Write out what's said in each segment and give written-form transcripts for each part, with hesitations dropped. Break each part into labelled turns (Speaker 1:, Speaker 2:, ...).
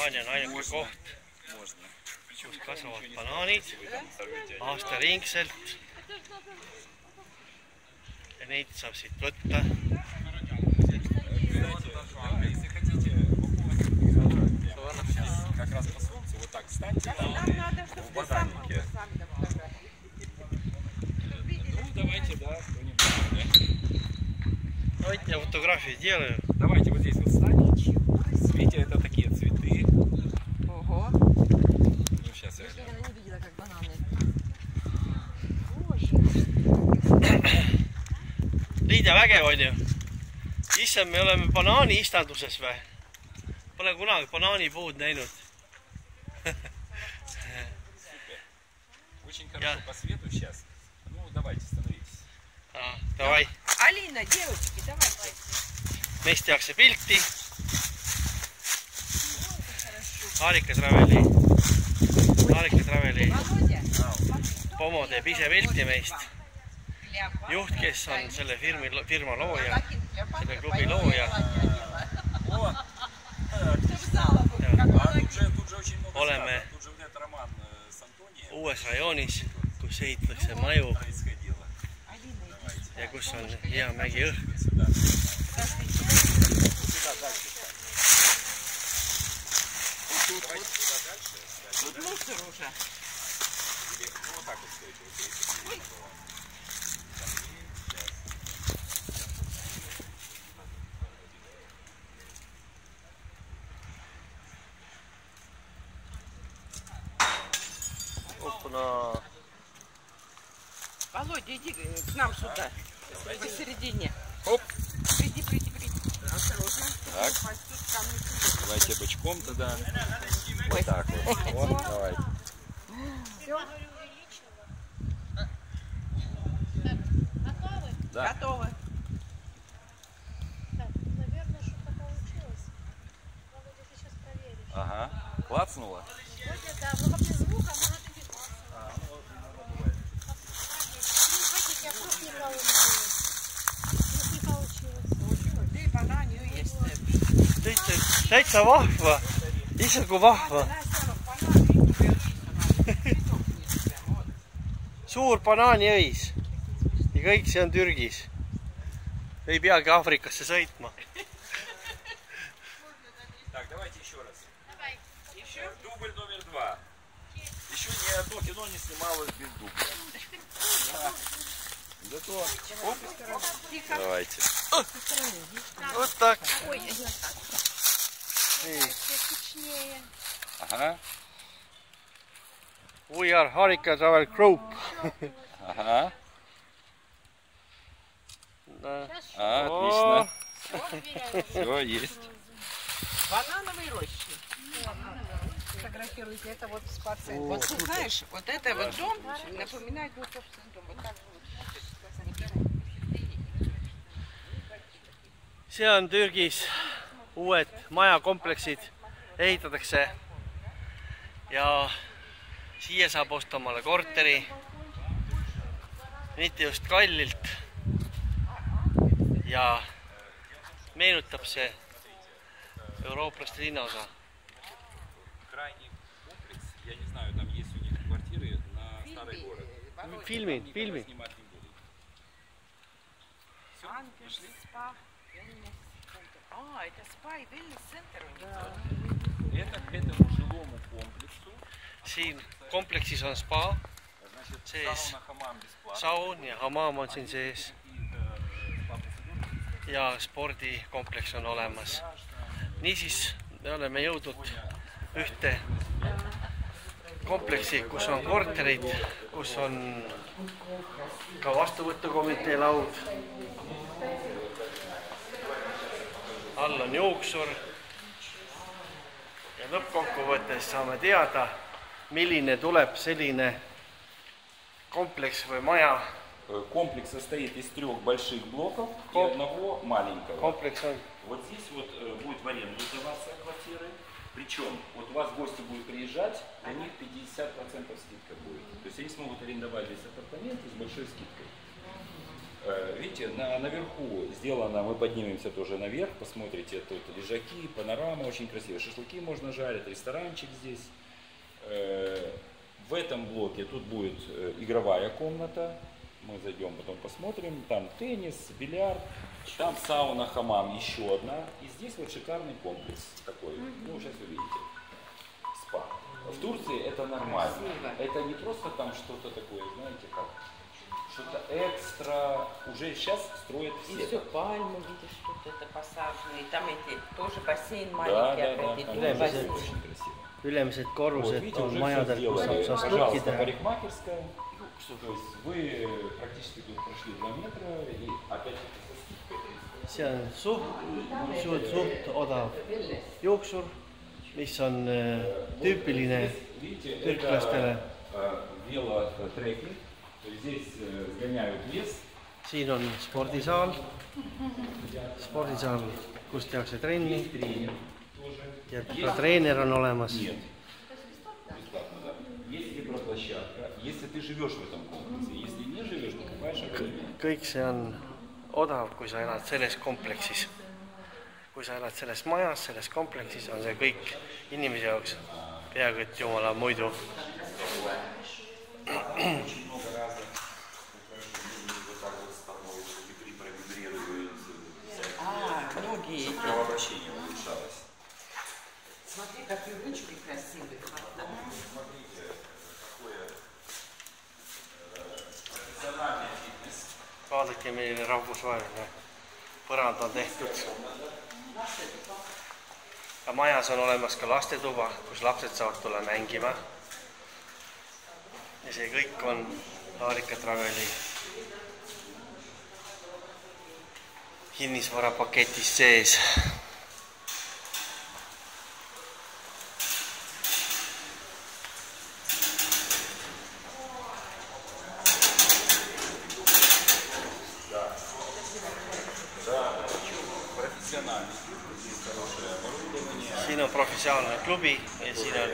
Speaker 1: Hispaania on ainuke koht, kus kasvavad banaanid aastaringselt. Ja neid saab siit võtta. Давайте я фотографии делаю.
Speaker 2: Давайте вот здесь вот встаньте. Видите, это такие цветы.
Speaker 3: Ого.
Speaker 2: Ну, сейчас я...
Speaker 3: Я не видела, как бананы.
Speaker 1: Liida vägev on ju. Issand, me oleme banaani istanduses või? Pole kunagi banaanipuud näinud.
Speaker 2: Очень хорошо по свету сейчас. Ну, давайте, становитесь.
Speaker 1: Давай.
Speaker 3: Алина, девочки, давайте.
Speaker 1: Meist tehakse pilti. Harika Traveli. Pomo teeb ise pilti meist. Juht, kes on selle firma looja, selle klubi looja. Oleme uues rajoonis, kus ehitatakse maju ja kus on hea mägi õhk.
Speaker 3: Тут мусор уже.
Speaker 1: Опа-на.
Speaker 3: Володя, иди к нам сюда. Посередине.
Speaker 2: Оп.
Speaker 3: Приди. Осторожно.
Speaker 2: Так. Давайте бочком туда. Вот так вот. Вот, давай.
Speaker 3: Все.
Speaker 2: Да.
Speaker 3: Готово.
Speaker 4: Так, наверное, что-то получилось. Володя, ты сейчас проверишь.
Speaker 2: Ага. Клацнуло?
Speaker 4: Вроде да, но как без звука, может и без класса. Хотите, я вдруг не получилось. Вдруг не получилось.
Speaker 3: Ты бананию есть.
Speaker 1: Täitsa vahva. Ise kui vahva. Suur banaaniõis. Ja kõik see on Türgis. Ei peagi Afrikasse sõitma.
Speaker 2: Так, давайте еще раз.
Speaker 4: Давай.
Speaker 2: Дубль номер 2. Еще ни одно кино не снималось без дубля. Да. Зато... Оп. Давайте.
Speaker 1: Вот так.
Speaker 4: Точнее.
Speaker 2: Ага.
Speaker 1: We are Harika Travel Group.
Speaker 2: Ага.
Speaker 1: Да.
Speaker 2: Отлично. Все, есть.
Speaker 3: Банановые рощи. Фотографируйте, это вот спортсмен. Вот ты знаешь, вот это вот дом напоминает мой собственный дом. Вот так вот.
Speaker 1: See on Türgis uued majakompleksid ehitatakse ja siia saab osta omale korteri, mitte just kallilt ja meenutab see eurooplaste linnaosa.
Speaker 2: Крайний комплекс, я не знаю, там есть у них квартиры на старый город.
Speaker 1: Filmin.
Speaker 2: Снимать не будут. Все, пошли.
Speaker 3: А, это спа и вельнес-центр у них.
Speaker 2: Это к этому жилому комплексу.
Speaker 1: Siin kompleksis on spa
Speaker 2: Значит,
Speaker 1: sees,
Speaker 2: сауна, хамам бесплатно.
Speaker 1: saun ja hamaam on siin sees ja spordikompleks on olemas. Niisiis me oleme jõudnud ühte kompleksi, kus on korterid, kus on ka vastuvõtukomitee laud. All on jooksur ja lõppkokkuvõttes saame teada, milline tuleb selline kompleks või maja.
Speaker 2: Комплекс состоит из 3 больших блоков и одного маленького.
Speaker 1: Kompleks on
Speaker 2: Вот здесь вот будет в аренду сдаваться квартиры. Причем вот у вас гости будут приезжать, для них 50% скидка будет. То есть они смогут арендовать здесь апартаменты с большой скидкой. Видите, наверху сделано, мы поднимемся тоже наверх, посмотрите, тут лежаки, панорама очень красивая, шашлыки можно жарить, ресторанчик здесь. В этом блоке тут будет игровая комната, мы зайдем, потом посмотрим, там теннис, бильярд, там сауна, хамам, еще одна, и здесь вот шикарный комплекс такой, ну сейчас вы видите, спа. В Турции это нормально, это не просто там что-то такое, знаете, как что-то экстра, уже сейчас строят все.
Speaker 3: И все пальмы, видишь, тут это посажено, и там эти тоже бассейн маленький,
Speaker 2: да, бассейн. Очень красиво.
Speaker 5: Ülemised korrused
Speaker 2: видите,
Speaker 5: on
Speaker 2: уже
Speaker 5: majadel,
Speaker 2: всё
Speaker 5: kus
Speaker 2: сделали.
Speaker 5: saab šašlõkki
Speaker 2: Пожалуйста,
Speaker 5: teha.
Speaker 2: парикмахерская. То есть вы практически тут прошли 2 метра и опять
Speaker 5: See on suht odav jooksur, mis on tüüpiline türklastele.
Speaker 2: велотрекинг. То есть здесь сгоняют лес.
Speaker 5: Siin on spordisaal, kus tehakse trenni ja ka treener on olemas.
Speaker 2: Нет. Бесплатно, да. Есть гидроплощадка. Если ты живешь в этом комплексе, если не живешь, то покупаешь академию.
Speaker 5: Kõik see on odav, kui sa elad selles kompleksis. Kui sa elad selles majas, selles kompleksis, on see kõik inimese jaoks peaaegu et jumala muidu.
Speaker 2: Очень много разных вот так вот становится, и провибрирует.
Speaker 3: многие.
Speaker 2: Кровообращение улучшалось.
Speaker 3: Смотри, какие ручки красивые.
Speaker 2: Смотрите, какое профессиональный фитнес.
Speaker 5: Vaadake, milline rahvusvaheline põrand on tehtud. Ja majas on olemas ka lastetuba, kus lapsed saavad tulla mängima. Ja see kõik on Aarika Traveli kinnisvarapaketis sees. Siin on professionaalne klubi ja siin on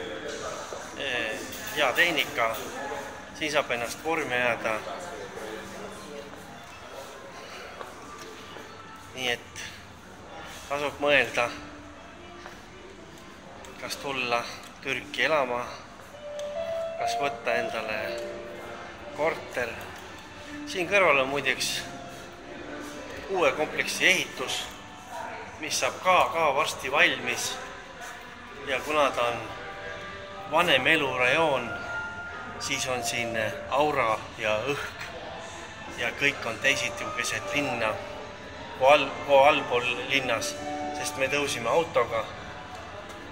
Speaker 5: hea tehnika. Siin saab ennast vormi ajada. Nii et tasub mõelda, kas tulla Türki elama, kas võtta endale korter. Siin kõrval on muideks uue kompleksi ehitus, mis saab ka varsti valmis. Ja kuna ta on vanem elurajoon, siis on siin aura ja õhk ja kõik on teisiti kui keset linna, kui allpool linnas, sest me tõusime autoga,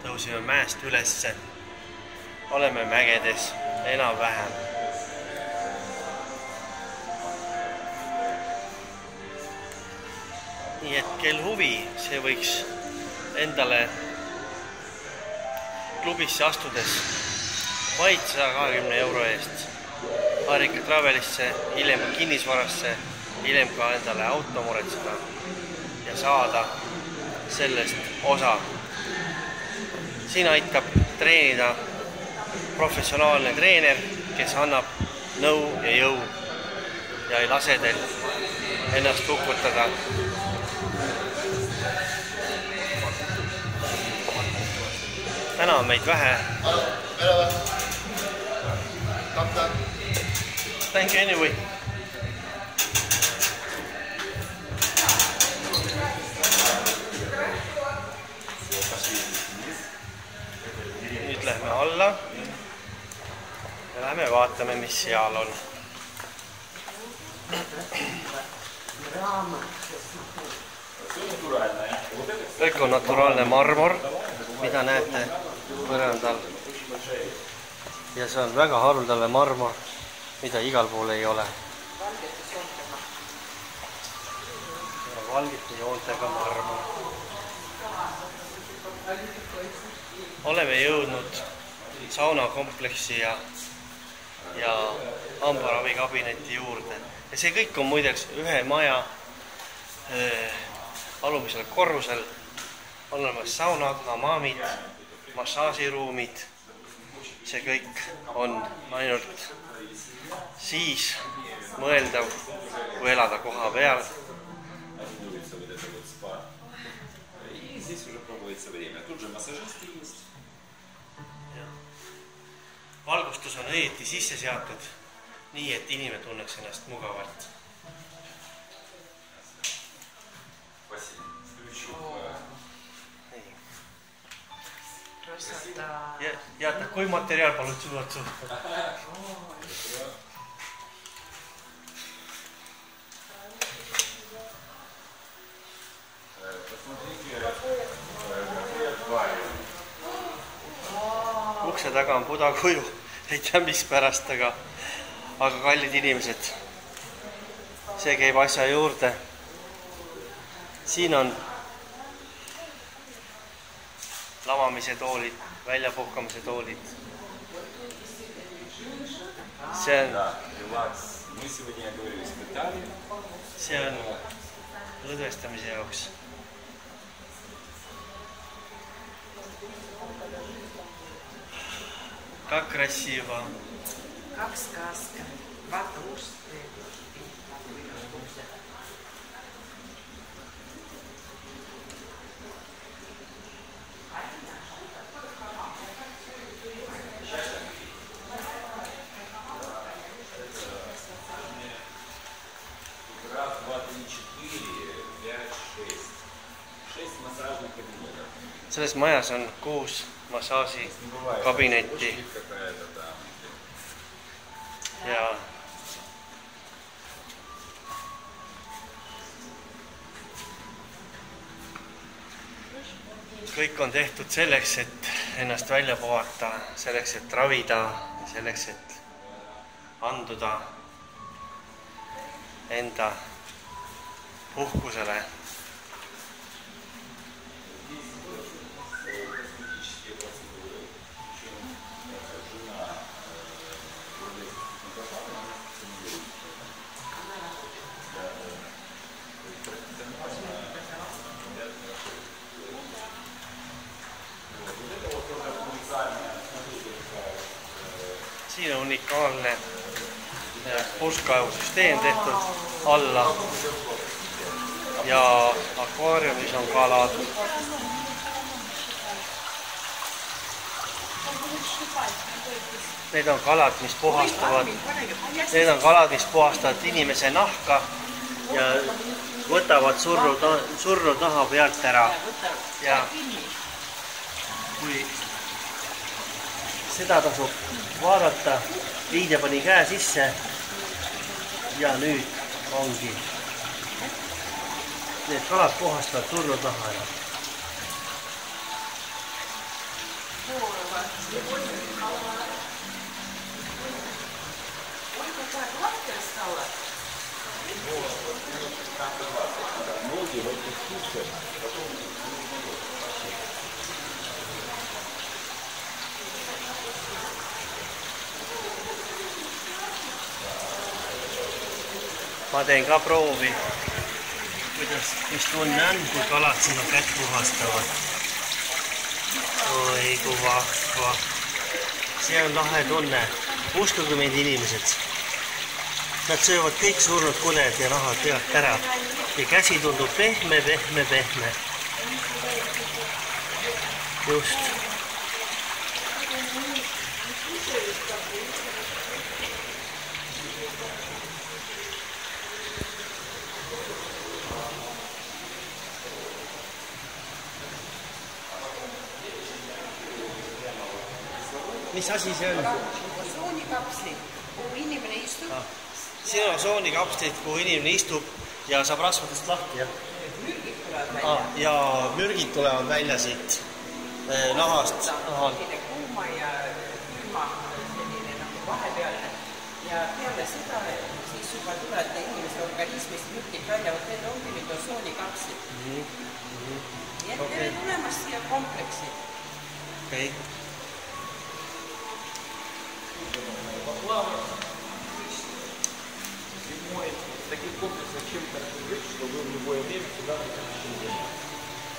Speaker 5: tõusime mäest ülesse, oleme mägedes enam-vähem. Nii et kel huvi, see võiks endale klubisse astudes vaid 120 € eest Aarika Travelisse, hiljem kinnisvarasse, hiljem ka endale auto muretseda ja saada sellest osa. Siin aitab treenida professionaalne treener, kes annab nõu ja jõu ja ei lase teil ennast hukutada. Täna on meid vähe. Thank you anyway. Nüüd lähme alla ja lähme vaatame, mis seal on. Kõik on naturaalne marmor, mida näete põrandal. Ja see on väga haruldane marmor, mida igal pool ei ole. Valgete joontega marmor. Oleme jõudnud saunakompleksi ja hambaravikabinetti juurde. Ja see kõik on muideks ühe maja alumisel korrusel. On olemas saunad, hamamid, massaažiruumid see kõik on ainult siis mõeldav, kui elada koha peal. Valgustus on õieti sisse seatud nii, et inimene tunneks ennast mugavalt. Ja такой материал получился. Ukse taga on pudakuju, ei tea mis pärast, aga kallid inimesed, see käib asja juurde. Siin on lavamise toolid, väljapuhkamise toolid. See on lõdvestamise jaoks. Как красиво.
Speaker 3: Как сказка. Ватушки.
Speaker 2: Раз, два, три, 4, 5, 6. 6 массажных кабинетов.
Speaker 5: Selles majas on 6 massaaži kabinetti. Ja kõik on tehtud selleks, et ennast välja puhata, selleks, et ravida, selleks, et anduda enda puhkusele. Siin on unikaalne purskkaevusüsteem tehtud alla ja akvaariumis on kalad. Need on kalad, mis puhastavad inimese nahka ja võtavad surnud naha pealt ära. Ja kui seda tasub vaadata, Liidia pani käe sisse ja nüüd ongi. Need kalad puhastavad surnud naha ära. Ma teen ka proovi, mis tunne on, kui kalad sinu kätt puhastavad. Oi, kui vahva. See on lahe tunne. Uskuge meid inimesed. Nad söövad kõik surnud kuned ja nahad pealt ära. Ja käsi tundub pehme. Just. Mis asi see on?
Speaker 3: Soonikapslid, kuhu inimene istub.
Speaker 5: Siin on soonikapslid, kuhu inimene istub ja saab rasvadest lahti.
Speaker 3: Mürgid tulevad välja.
Speaker 5: Ja mürgid tulevad välja siit nahast.
Speaker 3: Kuuma ja külma selline nagu vahepealne. Ja peale seda siis juba tulevad inimese organismist mürgid välja, et need ongi nüüd soonikapslid. Nii et tere tulemast siia kompleksi.
Speaker 5: Okei.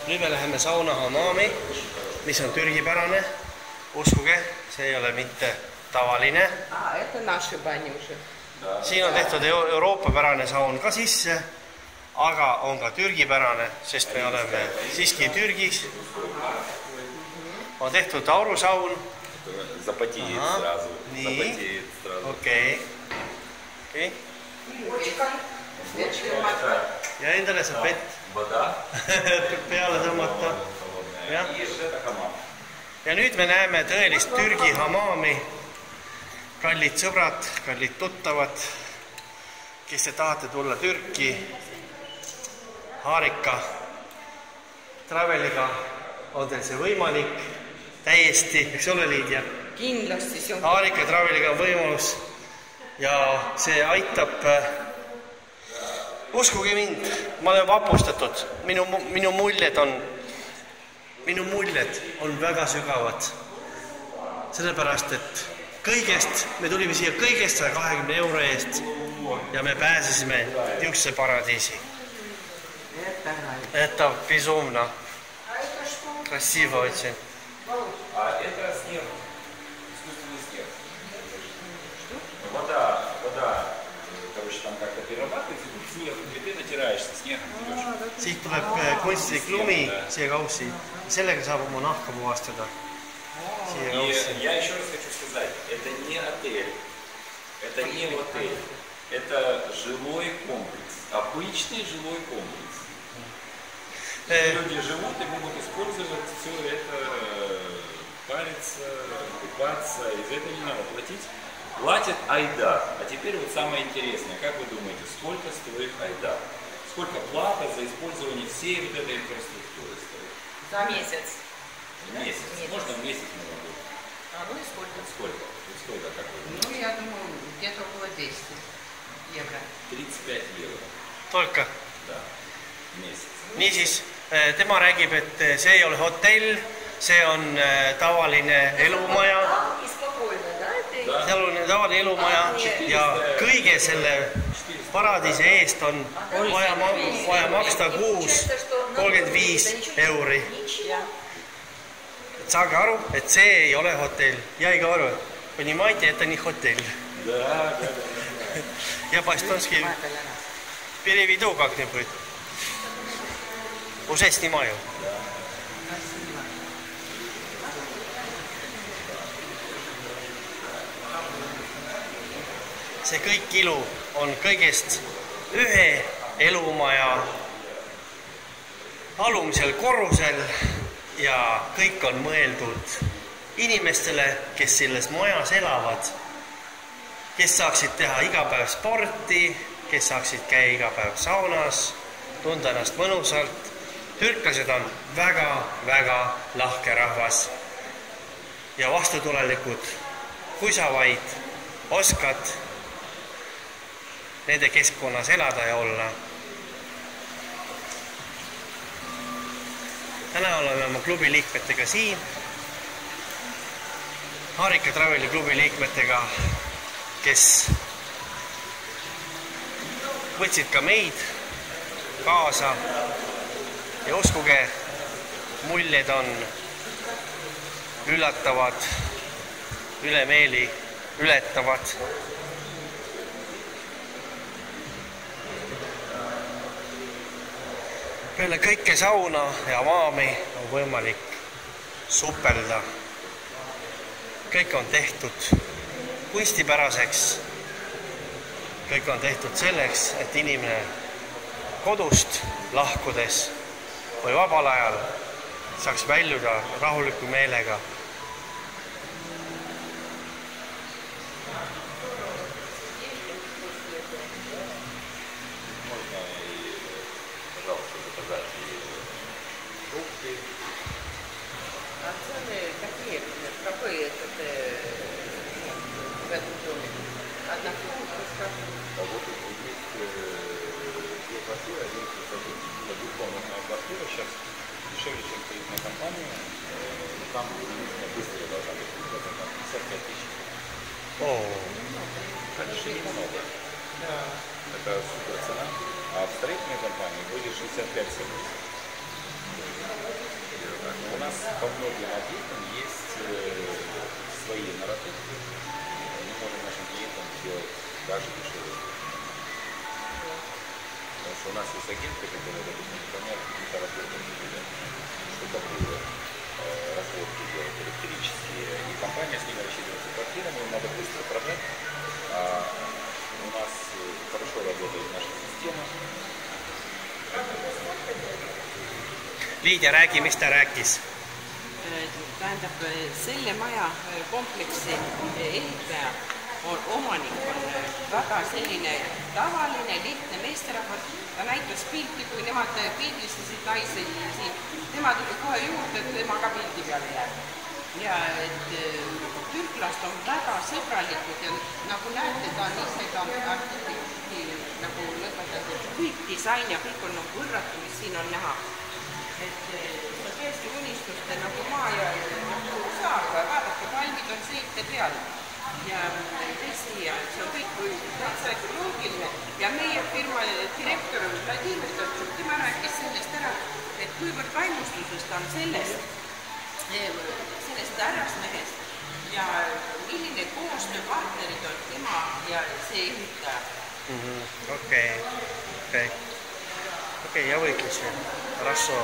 Speaker 5: Nüüd me läheme sauna hamami, mis on türgipärane Uskuge, see ei ole mitte tavaline.
Speaker 3: Это наши бани уже.
Speaker 5: Siin on tehtud Euroopa-pärane saun ka sisse, aga on ka Türgi-pärane, sest me oleme siiski Türgis. On tehtud aurusaun.
Speaker 2: Запотеет сразу.
Speaker 5: Nii, okei. Ja endale saab vett peale tõmmata. Ja nüüd me näeme tõelist Türgi hamaami. Kallid sõbrad, kallid tuttavad, kes te tahate tulla Türki Harika Traveliga, on teil see võimalik täiesti, eks ole Liidia?
Speaker 3: Kindlasti see on.
Speaker 5: Harika Traveliga on võimalus ja see aitab, uskuge mind, ma olen vapustatud, minu muljed on väga sügavad, sellepärast, et kõigest, me tulime siia kõigest 120 euro eest ja me pääsesime niisuguse paradiisi. Это безумно. Красиво очень.
Speaker 2: Это снег, искусственный снег. Вода, короче, там как-то перерабатывается, тут снег, и ты натираешься снегом.
Speaker 5: Siit tuleb kunstlik lumi siia kaussi. Sellega saab oma nahka puhastada.
Speaker 2: И я еще раз хочу сказать, это не отель, это не отель, это жилой комплекс, обычный жилой комплекс. Люди живут и могут использовать все это, париться, купаться, и за это не надо платить. Платит Айдар. А теперь вот самое интересное, как вы думаете, сколько стоит Айдар? Сколько плата за использование всей вот этой инфраструктуры стоит?
Speaker 3: За месяц.
Speaker 2: Месяц. Можно в месяц мы могу.
Speaker 3: Ну и сколько?
Speaker 2: Сколько? Сколько, как вы думаете?
Speaker 3: Ну, я думаю, где-то около 200 евро.
Speaker 2: 35 евро.
Speaker 5: Только?
Speaker 2: Да. Месяц.
Speaker 5: Niisiis, tema räägib, et see ei ole hotell, see on tavaline elumaja. Seal on tavaline elumaja ja kõige selle paradiisi eest on vaja maksta kuus 35 euri. Saage aru, et see ei ole hotell. Jäi ka aru, понимаете, это не hotell.
Speaker 2: Да.
Speaker 5: Я по-эстонски переведу как-нибудь. Уже снимаю. See kõik ilu on kõigest ühe elumaja alumisel korrusel ja kõik on mõeldud inimestele, kes selles majas elavad, kes saaksid teha iga päev sporti, kes saaksid käia iga päev saunas, tunda ennast mõnusalt. Türklased on väga lahke rahvas ja vastutulelikud, kui sa vaid oskad nende keskkonnas elada ja olla. Täna oleme oma klubi liikmetega siin, Harika Traveli klubi liikmetega, kes võtsid ka meid kaasa ja uskuge, muljed on üllatavad, ülemeeli ületavad. Peale kõike sauna ja maami on võimalik supelda. Kõik on tehtud kunstipäraseks. Kõik on tehtud selleks, et inimene kodust lahkudes või vabal ajal saaks väljuda rahuliku meelega.
Speaker 2: Сейчас дешевле, чем кредитная компания, там быстро должна быть выплата, 55 тысяч. Конечно, немного. Это супер цена. А в строительной компании были 65-70. У нас по многим объектам есть с агенткой, которая, допустим, выполняет какие-то работы, штукатуры, разводки делать электрические, и компания с ними рассчитывается квартирами, им надо быстро продать. У нас хорошо работает наша система.
Speaker 5: Liidia, räägi, mis ta rääkis?
Speaker 3: Tähendab, selle maja kompleksi ehitaja omanik on väga selline tavaline, lihtne meesterahvas. Ta näitas pilti, kui nemad pildistasid naisi siin. Tema tuli kohe juurde, et tema ka pildi peale jääb. Ja türklast on väga sõbralikud ja nagu näete, ta on ise ka arhitekti nagu lõpetatud. Kõik disain ja kõik on nagu võrratu, mis siin on näha. See on tõesti unistuste nagu maa ja nagu saar, vaadake, palmid on seinte peal. Ja tõesti, see on kõik täitsa ökoloogiline. Ja meie firma direktor Vladimir Totšuk, tema rääkis sellest ära, et kuivõrd vaimustusest on sellest härrasmehest ja milline koostööpartnerid on tema ja see ehitaja.
Speaker 5: Okei, ja võitlus veel. Хорошо.